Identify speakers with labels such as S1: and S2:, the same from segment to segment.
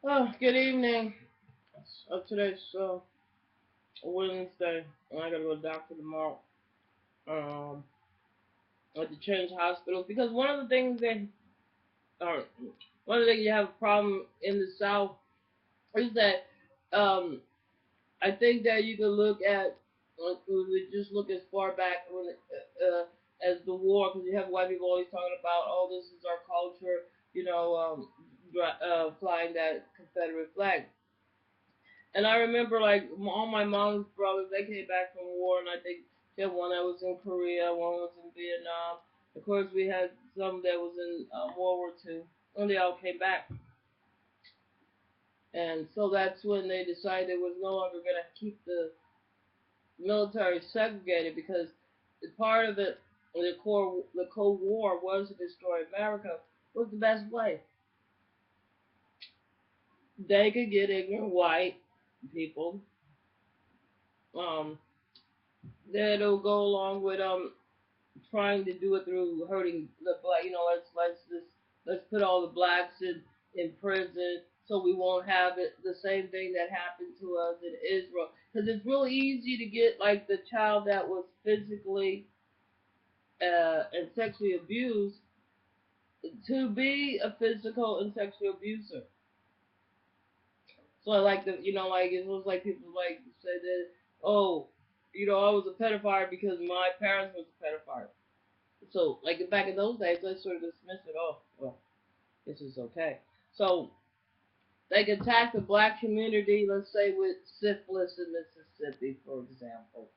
S1: Oh, good evening. Today's Wednesday, and I gotta go to the doctor tomorrow. Um, I have to change hospitals because uh, one of the things you have a problem in the South is that um, I think that you can look at we just look as far back as the war, because you have white people always talking about, oh, this is our culture, flying that Confederate flag. And I remember like all my mom's brothers, they came back from war, and I think she had one that was in Korea, one was in Vietnam. Of course, we had some that was in World War II, and they all came back. And so that's when they decided they was no longer going to keep the military segregated, because part of it, the Cold War was to destroy America. Was the best way they could get ignorant white people um, that'll go along with trying to do it through hurting the black. Let's put all the blacks in prison so we won't have it the same thing that happened to us in Israel. Because it's real easy to get like the child that was physically and sexually abused to be a physical and sexual abuser. So like it was like people like said that, oh, I was a pedophile because my parents was a pedophile. So like back in those days, they sort of dismissed it. Oh, well, this is okay. So they could attack the black community, let's say with syphilis in Mississippi, for example.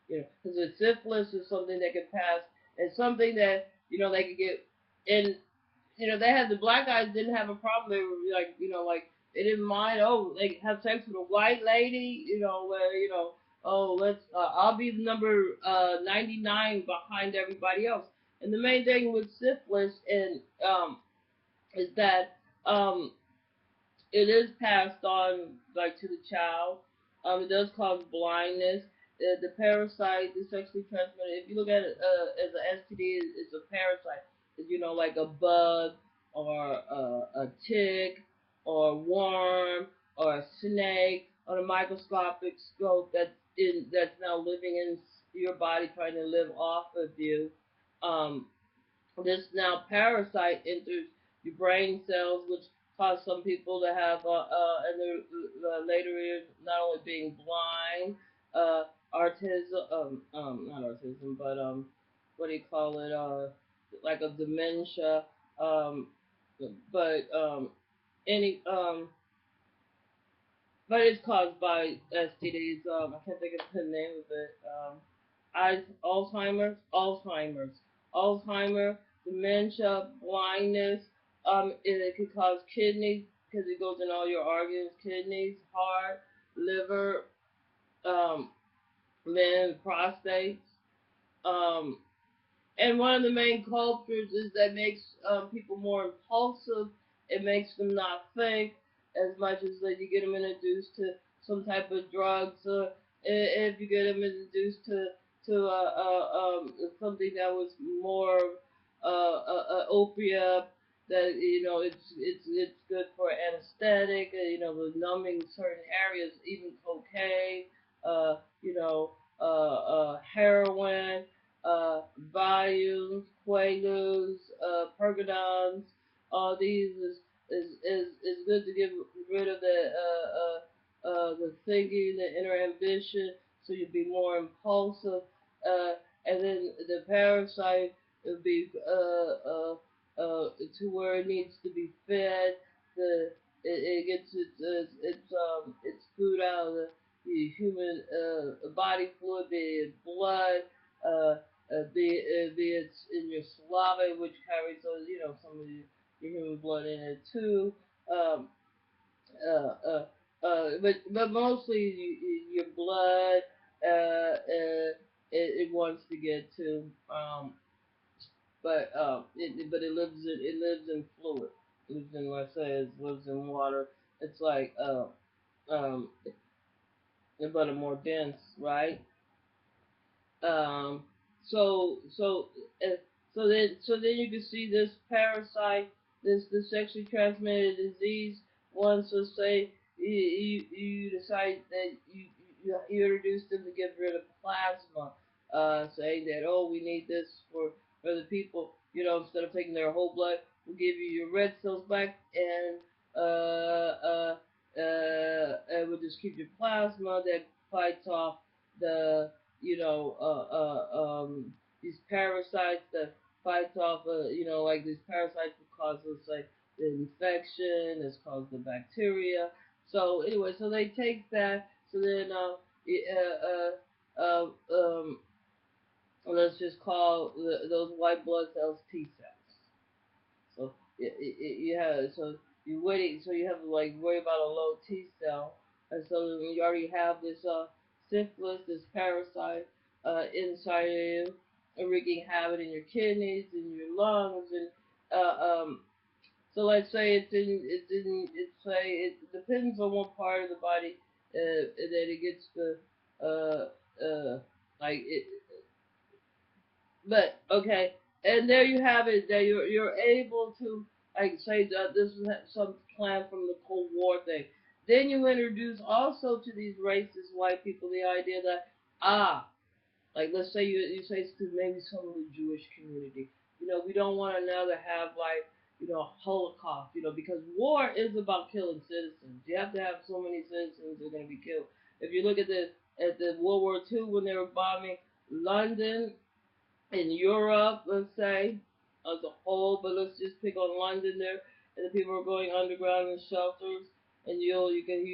S1: Because syphilis is something that could pass, and something that they could get. And they had the black guys didn't have a problem. They were like, like they didn't mind. Oh, they have sex with a white lady. Where oh, I'll be the number 99 behind everybody else. And the main thing with syphilis and is that it is passed on like to the child. It does cause blindness. The parasite is sexually transmitted. If you look at it as an STD, it's a parasite. It's, like a bug or a tick or a worm or a snake on a microscopic scope that's now living in your body, trying to live off of you. Um, this now parasite enters your brain cells, which cause some people to have, in their later years, not only being blind, autism, not autism, but what do you call it? Like a dementia, um, but any, but it's caused by STDs. I can't think of the name of it. Alzheimer's, dementia, blindness. It could cause kidneys because it goes in all your organs: kidneys, heart, liver, um, then prostates. Um, and one of the main cultures is that makes people more impulsive. It makes them not think as much as that you get them introduced to some type of drugs, or if you get them introduced to something that was more opiate, that it's good for anesthetic, the numbing certain areas, even cocaine, heroin, volumes, quaaludes, pergodons. All these is good to get rid of the thinking, the inner ambition, so you'd be more impulsive. And then the parasite would be to where it needs to be fed. It gets its food out of the human body fluid, be it blood, be it in your saliva, which carries some of your human blood in it too. Um, but mostly your blood. It wants to get to. But it lives in fluid. It lives in, like I say, it lives in water. It's like um, but a more dense, right? Um, so so uh, so then you can see this parasite, this sexually transmitted disease. once, let's say, you decide that you introduce them to get rid of plasma, saying that, oh, we need this for the people, instead of taking their whole blood, we'll give you your red cells back, and we'll just keep your plasma that fights off the, these parasites that fights off, like these parasites that cause, let's say, the infection, that's caused the bacteria. So anyway, so they take that. So then, let's just call those white blood cells T cells. So you have, so you waiting, so you have to like worry about a low T cell, and so you already have this syphilis, this parasite inside of you, wreaking havoc in your kidneys, in your lungs, and so let's say it depends on what part of the body that it gets the like it, but okay, and there you have it. That you're able to like say that this is some plan from the Cold War thing. Then you introduce also to these racist white people the idea that like let's say you say to maybe some of the Jewish community, we don't want another have like Holocaust, because war is about killing citizens. You have to have so many citizens that are going to be killed. If you look at the World War II when they were bombing London in Europe, let's say, as a whole, but let's just pick on London there, and the people are going underground in shelters, and you can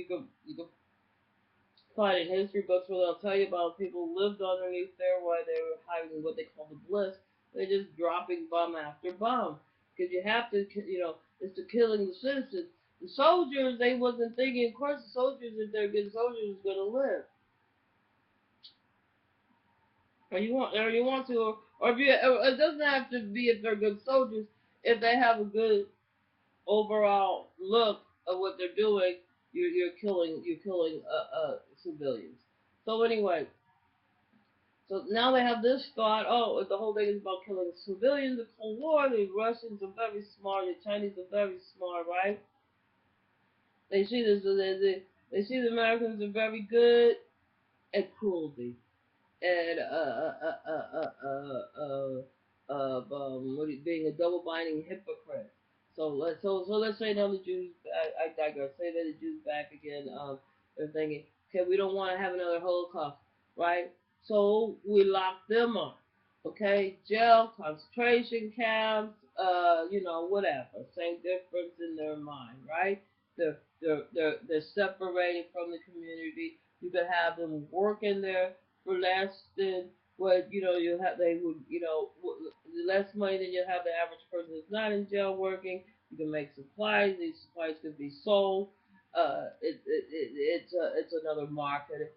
S1: find in history books where they'll tell you about people who lived underneath there while they were hiding what they call the bliss. They're just dropping bomb after bomb because you have to, it's the killing the citizens. The soldiers, they wasn't thinking. Of course, the soldiers, if they're good soldiers, is gonna live. Or you want to, or if you, it doesn't have to be if they're good soldiers. If they have a good overall look of what they're doing, you're killing civilians. So anyway, so now they have this thought. Oh, the whole thing is about killing civilians. The Cold War. The Russians are very smart. The Chinese are very smart, right? They see this. They see the Americans are very good at cruelty and being a double binding hypocrite. So let's say now the Jews. I digress. Say that the Jews back again. They're thinking, okay, we don't want to have another Holocaust, right? So we lock them up. Okay, jail, concentration camps, whatever. Same difference in their mind, right? They're separated from the community. You could have them working there for less than what you have. They would less money than you have the average person that's not in jail working. You can make supplies. These supplies could be sold. It's another market.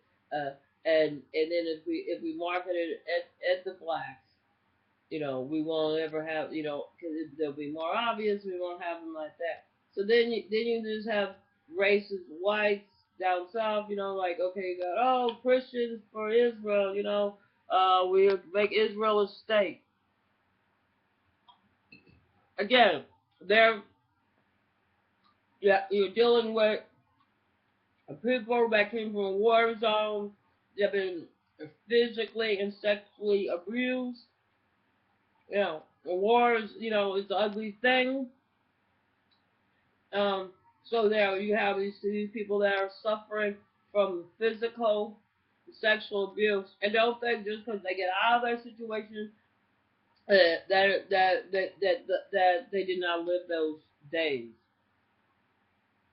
S1: And then if we market it at the blacks, we won't ever have, because they'll be more obvious. We won't have them like that. So then you just have racist whites down south. Like okay, you got Christians for Israel. We make Israel a state. Again, there, yeah, you're dealing with people that came from a war zone. They've been physically and sexually abused. War is an ugly thing. Um, so there you have these people that are suffering from physical, sexual abuse, and don't think just because they get out of their situation that they did not live those days.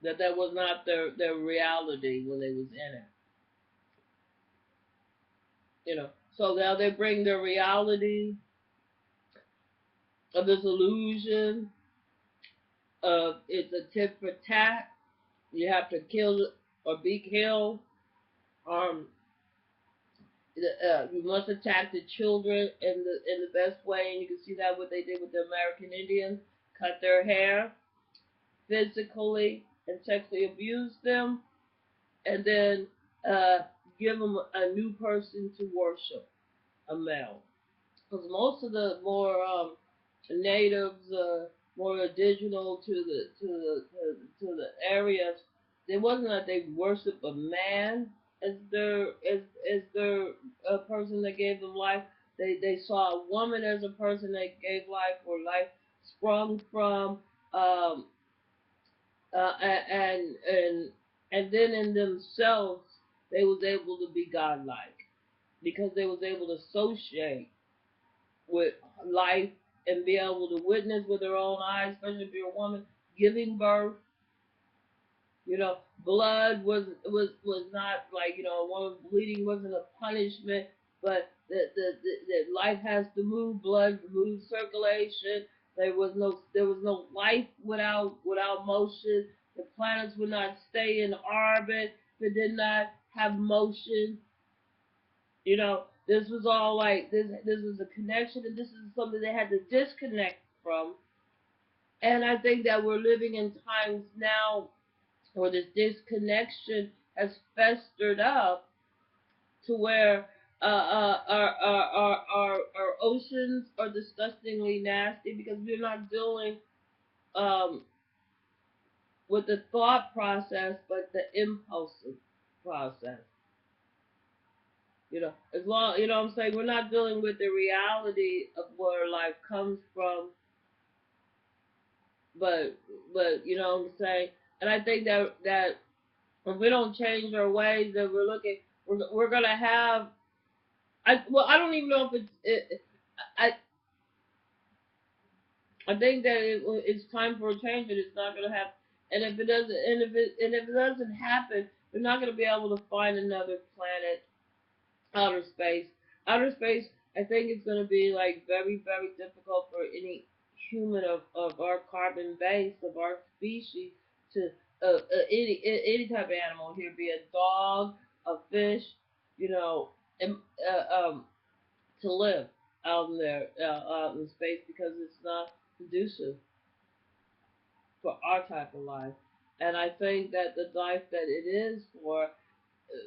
S1: That was not their reality when they was in it. So now they bring their reality of this illusion of it's a tit for tat. You have to kill or be killed. Um, you must attack the children in the best way, and you can see that what they did with the American Indians: cut their hair, physically and sexually abuse them, and then uh, give them a new person to worship, a male. Because most of the more natives. more digital to the areas. It wasn't that they worship a man as their person that gave them life. They saw a woman as a person that gave life, or life sprung from, um, and and then in themselves they was able to be godlike because they was able to associate with life and be able to witness with their own eyes, especially if you're a woman giving birth. You know, blood was not like, a woman bleeding wasn't a punishment, but that life has to move, blood moves circulation. There was no life without motion. The planets would not stay in orbit if it did not have motion. This was all like this. This was a connection, and this is something they had to disconnect from. And I think that we're living in times now where this disconnection has festered up to where our oceans are disgustingly nasty because we're not dealing um, with the thought process, but the impulsive process. As long, what I'm saying, we're not dealing with the reality of where life comes from, but what I'm saying, and I think that if we don't change our ways, that we're gonna have. I don't even know if I I think that it's time for a change, and it's not gonna happen. And if it doesn't, and if it doesn't happen, we're not gonna be able to find another planet. Outer space. Outer space, I think it's going to be like very, very difficult for any human of our carbon base, of our species, to any type of animal here, be a dog, a fish, you know, and, to live out in there, out in space, because it's not conducive for our type of life. And I think that the life that it is for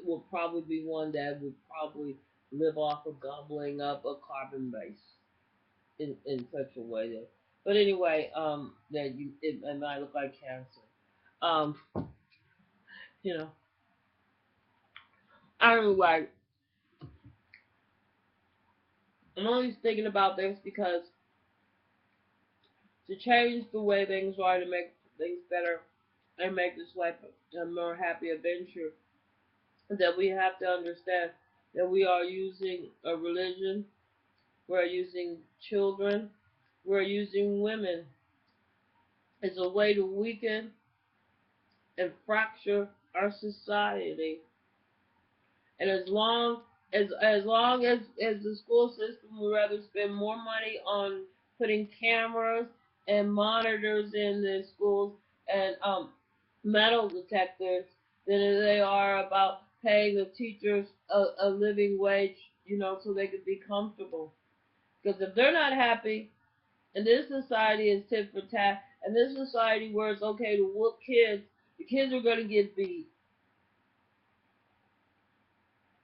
S1: will probably be one that would probably live off of gobbling up a carbon base in such a way that. But anyway, that it might look like cancer. Um, you know, anyway, I'm always thinking about this because to change the way things are, to make things better and make this life a more happy adventure, that we have to understand that we are using a religion, we're using children, we're using women as a way to weaken and fracture our society. And as long as the school system would rather spend more money on putting cameras and monitors in the schools and metal detectors than they are about paying the teachers a living wage, so they could be comfortable. Because if they're not happy, and this society is tit for tat, and this society where it's okay to whoop kids, the kids are going to get beat.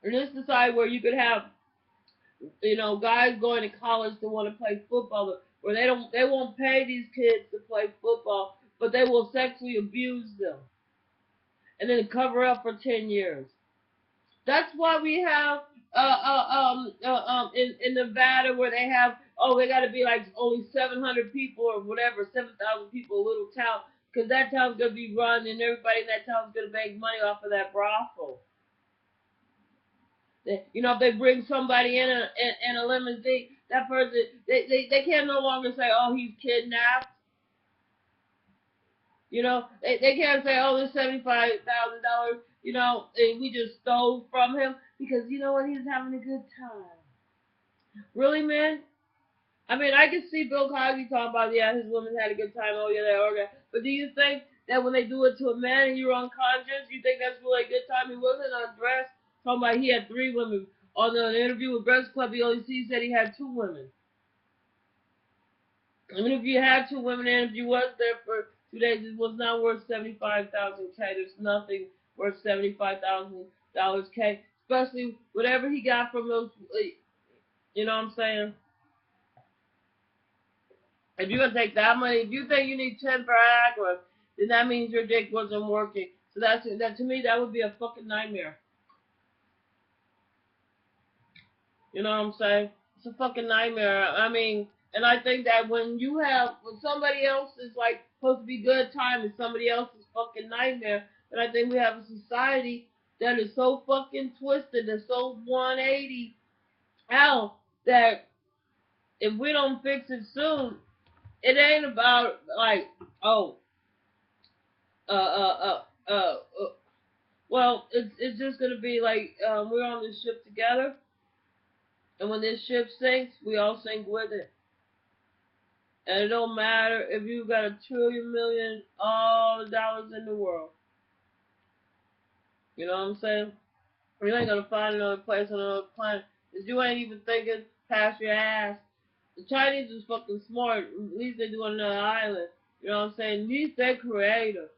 S1: In this society where you could have, guys going to college to want to play football, where they won't pay these kids to play football, but they will sexually abuse them, and then cover up for 10 years. That's why we have in Nevada where they have, they got to be like only 700 people or whatever, 7,000 people, a little town, because that town's gonna be run and everybody in that town's gonna make money off of that brothel. If they bring somebody in a limousine, that person they can no longer say, oh, he's kidnapped. They can't say, oh, this $75,000, and we just stole from him because you know what, he's having a good time. Really, man? I mean, I can see Bill Cosby talking about, yeah, his woman had a good time. Oh, yeah, they okay. But do you think that when they do it to a man and you're unconscious, you think that's really a good time? He wasn't undressed. Talking about he had 3 women. On the interview with Breast Club, he said he had 2 women. Even if you had 2 women and if you was there for 2 days, it was not worth 75,000 K. There's nothing worth $75,000 K. Especially whatever he got from those, you know what I'm saying? If you're gonna take that money, if you think you need 10 Viagra, then that means your dick wasn't working. So that to me that would be a fucking nightmare. You know what I'm saying? It's a fucking nightmare. I mean, and I think that when somebody else is like supposed to be good time and somebody else is fucking nightmare, then I think we have a society that is so fucking twisted and so 180 out that if we don't fix it soon, it ain't about like, oh, uh, uh, uh, uh, uh well, it's just gonna be like we're on this ship together, and when this ship sinks, we all sink with it. And it don't matter if you got a trillion million all the dollars in the world. You know what I'm saying? You ain't gonna find another place on another planet. Cause you ain't even thinking past your ass. The Chinese is fucking smart. At least they do on another island. You know what I'm saying? At least they're creative.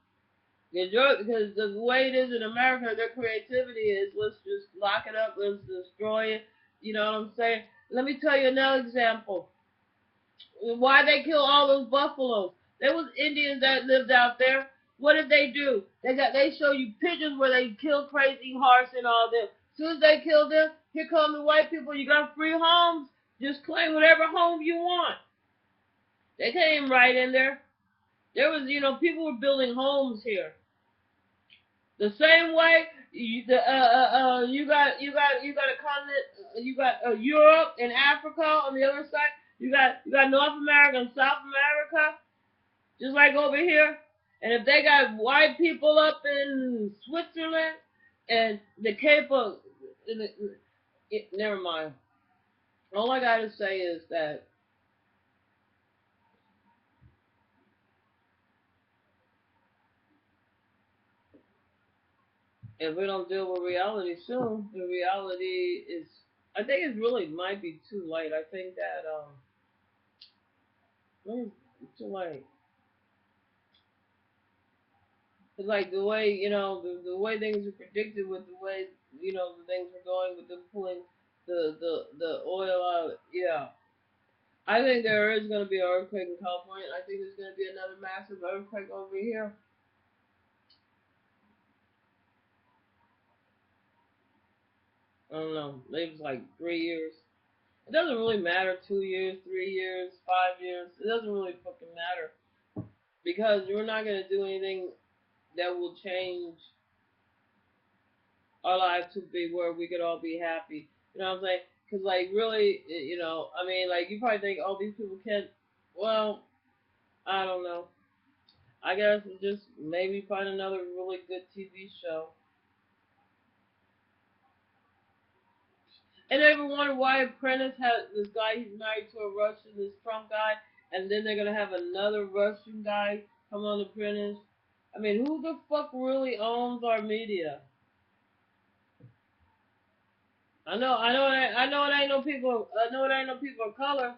S1: Because the way it is in America, their creativity is let's just lock it up, let's destroy it. You know what I'm saying? Let me tell you another example. Why they kill all those buffaloes? There was Indians that lived out there. What did they do? They show you pictures where they kill crazy horse and all them. As soon as they kill them, here come the white people. You got free homes. Just claim whatever home you want. They came right in there. There was, people were building homes here. The same way you got a continent, you got Europe and Africa on the other side. You got North America and South America, just like over here. And if they got white people up in Switzerland and the Cape of, never mind. All I gotta say is that if we don't deal with reality soon, the reality is, I think it really might be too late. I think that it's too late. It's like the way, the way things are predicted with the way, the things are going with them pulling the oil out. Yeah. I think there is going to be an earthquake in California. I think there's going to be another massive earthquake over here. I don't know. Maybe it's like 3 years. It doesn't really matter. 2 years, 3 years, 5 years. It doesn't really fucking matter because we're not going to do anything that will change our lives to be where we could all be happy. You know what I'm saying? Because, like, really, I mean, like, you probably think, oh, these people can't. Well, I don't know. I guess just maybe find another really good TV show. And I ever wonder why Apprentice had this guy, he's married to a Russian, this Trump guy, and then they're going to have another Russian guy come on Apprentice? I mean, who the fuck really owns our media? I know it ain't no people of color.